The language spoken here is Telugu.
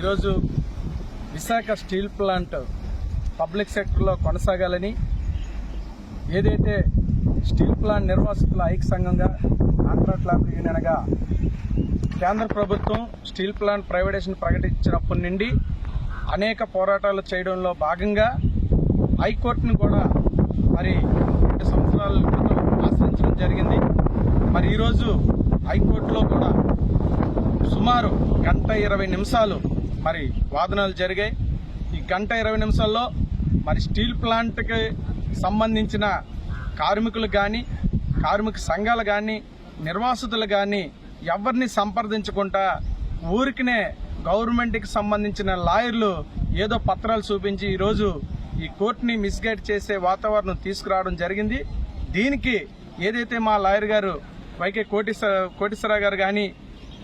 ఈరోజు విశాఖ స్టీల్ ప్లాంట్ పబ్లిక్ సెక్టర్లో కొనసాగాలని ఏదైతే స్టీల్ ప్లాంట్ నిర్వాసితుల ఐక్య సంఘంగా కాంట్రాక్ట్ లేబర్ యూనియన్గా కేంద్ర ప్రభుత్వం స్టీల్ ప్లాంట్ ప్రైవేటైజేషన్ ప్రకటించినప్పటి నుండి అనేక పోరాటాలు చేయడంలో భాగంగా హైకోర్టును కూడా మరి 2 సంవత్సరాల క్రితం ఆశ్రయించడం జరిగింది. మరి ఈరోజు హైకోర్టులో కూడా సుమారు 1:20 నిమిషాలు మరి వాదనలు జరిగాయి. ఈ 1:20 నిమిషాల్లో మరి స్టీల్ ప్లాంట్కి సంబంధించిన కార్మికులు కానీ, కార్మిక సంఘాలు కానీ, నిర్వాసితులు కానీ ఎవరిని సంప్రదించకుండా ఊరికినే గవర్నమెంట్కి సంబంధించిన లాయర్లు ఏదో పత్రాలు చూపించి ఈరోజు ఈ కోర్టుని మిస్గైడ్ చేసే వాతావరణం తీసుకురావడం జరిగింది. దీనికి ఏదైతే మా లాయర్ గారు వైకే కోటేశ్వరరావు గారు కానీ